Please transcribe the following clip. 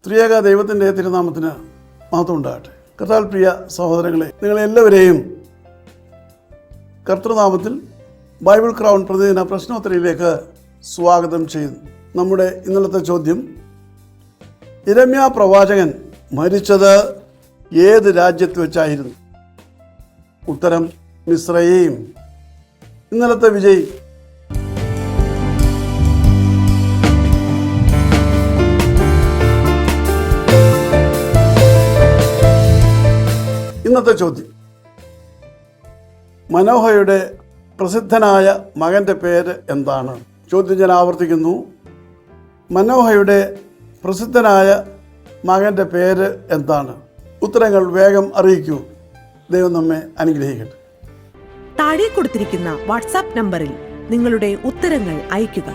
ത്രിയേക ദൈവത്തിൻ്റെ തിരുനാമത്തിന് മഹത്വം ഉണ്ടാകട്ടെ. കർത്താവിൽ പ്രിയ സഹോദരങ്ങളെ, നിങ്ങളെല്ലാവരെയും കർത്തൃനാമത്തിൽ ബൈബിൾ ക്രൗൺ പ്രതിദിന പ്രശ്നോത്തരിയിലേക്ക് സ്വാഗതം ചെയ്യുന്നു. നമ്മുടെ ഇന്നലത്തെ ചോദ്യം, യിരെമ്യാ പ്രവാചകൻ മരിച്ചത് ഏത് രാജ്യത്ത് വെച്ചായിരുന്നു? ഉത്തരം മിസ്രയീം. ഇന്നലത്തെ വിജയി ഇന്നത്തെ ചോദ്യം, മനോഹയുടെ പ്രസിദ്ധനായ മകൻ്റെ പേര് എന്താണ്? ചോദ്യം ഞാൻ ആവർത്തിക്കുന്നു. മനോഹയുടെ പ്രസിദ്ധനായ മകൻ്റെ പേര് എന്താണ്? ഉത്തരങ്ങൾ വേഗം അറിയിക്കൂ. ദൈവം നമ്മെ അനുഗ്രഹിക്കട്ടെ. താഴെ കൊടുത്തിരിക്കുന്ന വാട്സാപ്പ് നമ്പറിൽ നിങ്ങളുടെ ഉത്തരങ്ങൾ അയയ്ക്കുക.